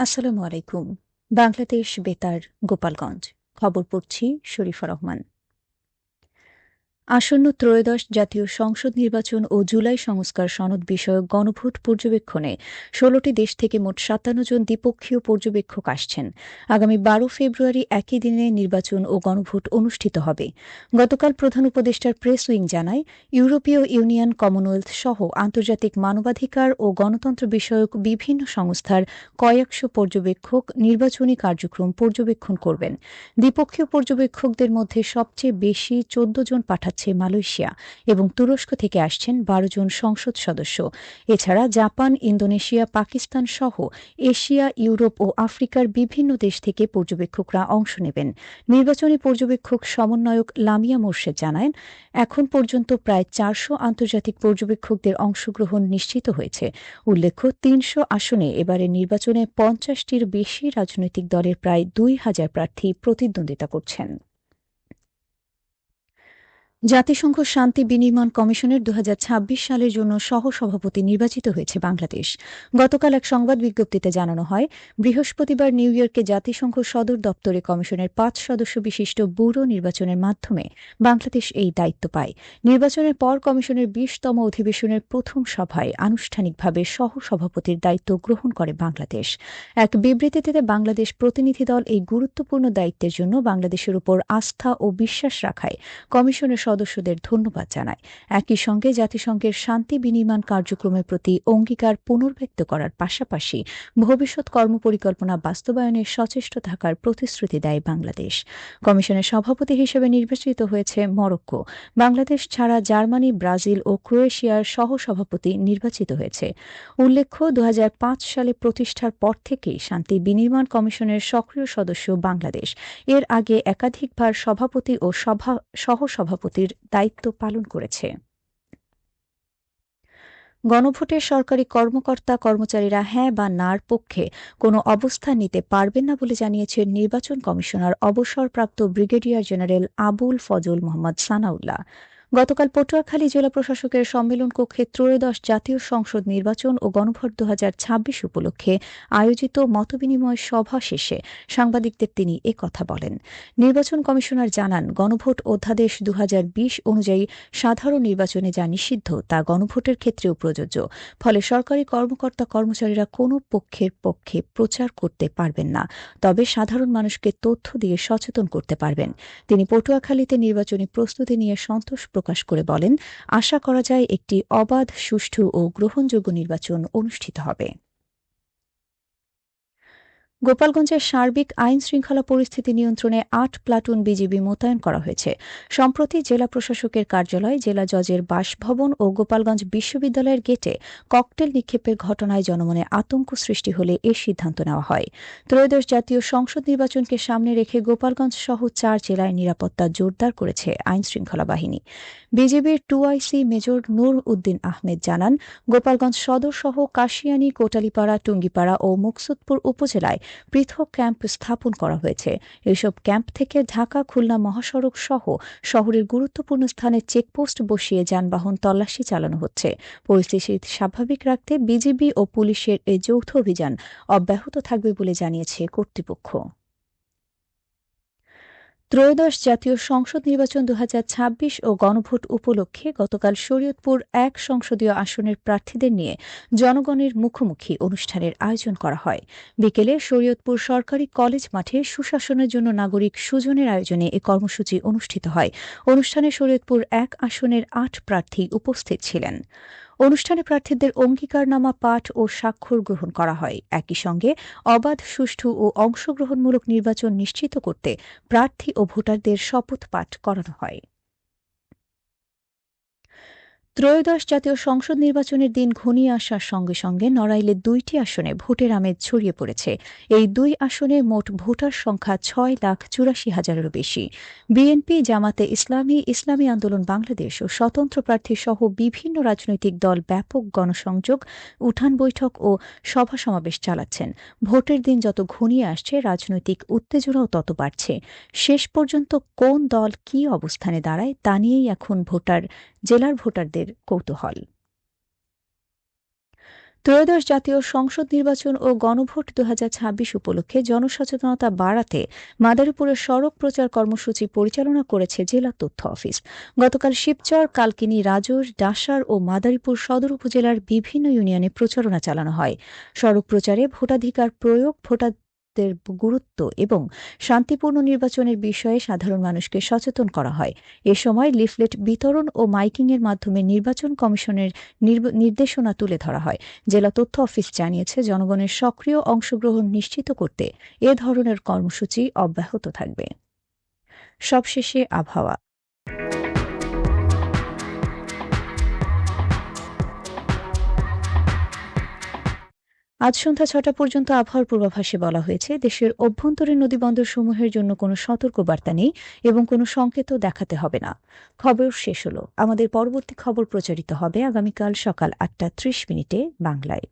আসসালামু আলাইকুম। বাংলাদেশ বেতার, গোপালগঞ্জ। খবর পড়ছি শরীফা রহমান। আসন্ন ত্রয়োদশ জাতীয় সংসদ নির্বাচন ও জুলাই সংস্কার সনদ বিষয়ক গণভোট পর্যবেক্ষণে ১৬টি দেশ থেকে মোট ৫৭ জন দ্বিপক্ষীয় পর্যবেক্ষক আসছেন। আগামী ১২ ফেব্রুয়ারি একই দিনে নির্বাচন ও গণভোট অনুষ্ঠিত হবে। গতকাল প্রধান উপদেষ্টার প্রেস উইং জানায়, ইউরোপীয় ইউনিয়ন, কমনওয়েলথ সহ আন্তর্জাতিক মানবাধিকার ও গণতন্ত্র বিষয়ক বিভিন্ন সংস্থার কয়েকশো পর্যবেক্ষক নির্বাচনী কার্যক্রম পর্যবেক্ষণ করবেন। দ্বিপক্ষীয় পর্যবেক্ষকদের মধ্যে সবচেয়ে বেশি ১৪ জন পাঠাচ্ছে মালয়েশিয়া এবং তুরস্ক থেকে আসছেন ১২ জন সংসদ সদস্য। এছাড়া জাপান, ইন্দোনেশিয়া, পাকিস্তান সহ এশিয়া, ইউরোপ ও আফ্রিকার বিভিন্ন দেশ থেকে পর্যবেক্ষকরা অংশ নেবেন। নির্বাচনী পর্যবেক্ষক সমন্বয়ক লামিয়া মোর্শেদ জানান, এখন পর্যন্ত প্রায় ৪০০ আন্তর্জাতিক পর্যবেক্ষকদের অংশগ্রহণ নিশ্চিত হয়েছে। উল্লেখ্য, ৩০০ আসনে এবারের নির্বাচনে ৫০টির বেশি রাজনৈতিক দলের প্রায় ২,০০০ প্রার্থী প্রতিদ্বন্দ্বিতা করছেন। জাতিসংঘ শান্তি বিনির্মাণ কমিশনের ২০২৬ সালের জন্য সহসভাপতি নির্বাচিত হয়েছে বাংলাদেশ। গতকাল এক সংবাদ বিজ্ঞপ্তিতে জানানো হয়, বৃহস্পতিবার নিউ ইয়র্কে জাতিসংঘ সদর দপ্তরে কমিশনের ৫ সদস্য বিশিষ্ট ব্যুরো নির্বাচনের মাধ্যমে বাংলাদেশ এই দায়িত্ব পায়। নির্বাচনের পর কমিশনের ২০তম অধিবেশনের প্রথম সভায় আনুষ্ঠানিকভাবে সহসভাপতির দায়িত্ব গ্রহণ করে বাংলাদেশ। এক বিবৃতিতে বাংলাদেশ প্রতিনিধি দল এই গুরুত্বপূর্ণ দায়িত্বের জন্য বাংলাদেশের উপর আস্থা ও বিশ্বাস রাখায় কমিশনের সদস্যদের ধন্যবাদ জানায়। একই সঙ্গে জাতিসংঘের শান্তি বিনির্মাণ কার্যক্রমের প্রতি অঙ্গীকার পুনর্ব্যক্ত করার পাশাপাশি ভবিষ্যৎ কর্মপরিকল্পনা বাস্তবায়নে সচেষ্ট থাকার প্রতিশ্রুতি দেয় বাংলাদেশ। কমিশনের সভাপতি হিসেবে নির্বাচিত হয়েছে মরক্কো। বাংলাদেশ ছাড়া জার্মানি, ব্রাজিল ও ক্রোয়েশিয়ার সহসভাপতি নির্বাচিত হয়েছে। উল্লেখ্য, ২০০৫ সালে প্রতিষ্ঠার পর থেকেই শান্তি বিনির্মাণ কমিশনের সক্রিয় সদস্য বাংলাদেশ। এর আগে একাধিকবার সভাপতি ও সহসভাপতির দায়িত্ব পালন করেছে। গণভোটে সরকারি কর্মকর্তা কর্মচারীরা হ্যাঁ বা নার পক্ষে কোনো অবস্থান নিতে পারবেন না বলে জানিয়েছেন নির্বাচন কমিশনার অবসরপ্রাপ্ত ব্রিগেডিয়ার জেনারেল আবুল ফজল মোহাম্মদ সানাউল্লাহ। গতকাল পটুয়াখালী জেলা প্রশাসকের সম্মেলন কক্ষে ত্রয়োদশ জাতীয় সংসদ নির্বাচন ও গণভোট ২০২৬ উপলক্ষে আয়োজিত মতবিনিময় সভা শেষে সাংবাদিকদের তিনি একথা বলেন। নির্বাচন কমিশনার জানান, গণভোট অধ্যাদেশ ২০২০ অনুযায়ী সাধারণ নির্বাচনে যা নিষিদ্ধ তা গণভোটের ক্ষেত্রেও প্রযোজ্য। ফলে সরকারি কর্মকর্তা কর্মচারীরা কোনো পক্ষের পক্ষে প্রচার করতে পারবেন না, তবে সাধারণ মানুষকে তথ্য দিয়ে সচেতন করতে পারবেন। তিনি পটুয়াখালীতে নির্বাচনী প্রস্তুতি নিয়ে সন্তোষ প্রকাশ করে বলেন, আশা করা যায় একটি অবাধ, সুষ্ঠু ও গ্রহণযোগ্য নির্বাচন অনুষ্ঠিত হবে। গোপালগঞ্জের সার্বিক আইন শৃঙ্খলা পরিস্থিতি নিয়ন্ত্রণে ৮ প্লাটুন বিজিবি মোতায়েন করা হয়েছে। সম্প্রতি জেলা প্রশাসকের কার্যালয়, জেলা জজের বাসভবন ও গোপালগঞ্জ বিশ্ববিদ্যালয়ের গেটে ককটেল নিক্ষেপের ঘটনায় জনমনে আতঙ্ক সৃষ্টি হলে এ সিদ্ধান্ত নেওয়া হয়। ত্রয়োদশ জাতীয় সংসদ নির্বাচনকে সামনে রেখে গোপালগঞ্জ সহ ৪ জেলায় নিরাপত্তা জোরদার করেছে আইন শৃঙ্খলা বাহিনী। বিজিবির 2IC মেজর নূর উদ্দিন আহমেদ জানান, গোপালগঞ্জ সদর সহ কাশিয়ানী, কোটালীপাড়া, টুঙ্গিপাড়া ও মুকসুদপুর উপজেলায় পৃথক ক্যাম্প স্থাপন করা হয়েছে। এসব ক্যাম্প থেকে ঢাকা খুলনা মহাসড়ক সহ শহরের গুরুত্বপূর্ণ স্থানে চেকপোস্ট বসিয়ে যানবাহন তল্লাশি চালানো হচ্ছে। পরিস্থিতি স্বাভাবিক রাখতে বিজিবি ও পুলিশের এই যৌথ অভিযান অব্যাহত থাকবে বলে জানিয়েছে কর্তৃপক্ষ। ত্রয়োদশ জাতীয় সংসদ নির্বাচন ২০২৬ ও গণভোট উপলক্ষে গতকাল শরীয়তপুর ১ সংসদীয় আসনের প্রার্থীদের নিয়ে জনগণের মুখোমুখি অনুষ্ঠানের আয়োজন করা হয়। বিকেলে শরীয়তপুর সরকারি কলেজ মাঠে সুশাসনের জন্য নাগরিক সুজনের আয়োজনে এ কর্মসূচি অনুষ্ঠিত হয়। অনুষ্ঠানে শরীয়তপুর ১ আসনের ৮ প্রার্থী উপস্থিত ছিলেন। অনুষ্ঠানে প্রার্থীদের অঙ্গীকারনামা পাঠ ও স্বাক্ষর গ্রহণ করা হয়। একই সঙ্গে অবাধ, সুষ্ঠু ও অংশগ্রহণমূলক নির্বাচন নিশ্চিত করতে প্রার্থী ও ভোটারদের শপথ পাঠ করানো হয়। ত্রয়োদশ জাতীয় সংসদ নির্বাচনের দিন ঘনিয়ে আসার সঙ্গে সঙ্গে নড়াইলে ২টি আসনে ভোটের আমেজ ছড়িয়ে পড়েছে। এই ২ আসনে মোট ভোটার সংখ্যা ৬,৮৪,০০০-এরও বেশি। বিএনপি, জামাতে ইসলামী, ইসলামী আন্দোলন বাংলাদেশ ও স্বতন্ত্র প্রার্থী সহ বিভিন্ন রাজনৈতিক দল ব্যাপক গণসংযোগ, উঠান বৈঠক ও সভা সমাবেশ চালাচ্ছেন। ভোটের দিন যত ঘনিয়ে আসছে, রাজনৈতিক উত্তেজনাও তত বাড়ছে। শেষ পর্যন্ত কোন দল কী অবস্থানে দাঁড়ায় তা নিয়েই এখন জেলার ভোটারদের কৌতূহল। ত্রয়োদশ জাতীয় সংসদ নির্বাচন ও গণভোট 2026 উপলক্ষে জনসচেতনতা বাড়াতে মাদারীপুরের সড়ক প্রচার কর্মসূচি পরিচালনা করেছে জেলা তথ্য অফিস। গতকাল শিবচর, কালকিনি, রাজৌর, ডাসার ও মাদারীপুর সদর উপজেলার বিভিন্ন ইউনিয়নে প্রচারণা চালানো হয়। সড়ক প্রচারে ভোটাধিকার প্রয়োগ, ভোটারদের গুরুত্ব এবং শান্তিপূর্ণ নির্বাচনের বিষয়ে সাধারণ মানুষকে সচেতন করা হয়। এ সময় লিফলেট বিতরণ ও মাইকিংয়ের মাধ্যমে নির্বাচন কমিশনের নির্দেশনা তুলে ধরা হয়। জেলা তথ্য অফিস জানিয়েছে, জনগণের সক্রিয় অংশগ্রহণ নিশ্চিত করতে এ ধরনের কর্মসূচি অব্যাহত থাকবে। সবশেষে আবহাওয়া। আজ সন্ধ্যা ৬টা পর্যন্ত আবহাওয়ার পূর্বাভাসে বলা হয়েছে, দেশের অভ্যন্তরীণ নদীবন্দরসমূহের জন্য কোনো সতর্কবার্তা নেই এবং কোনো সংকেতও দেখাতে হবে না। খবর শেষ হলো। আমাদের পরবর্তী খবর প্রচারিত হবে আগামীকাল সকাল ৮টা ৩০ মিনিটে বাংলায়।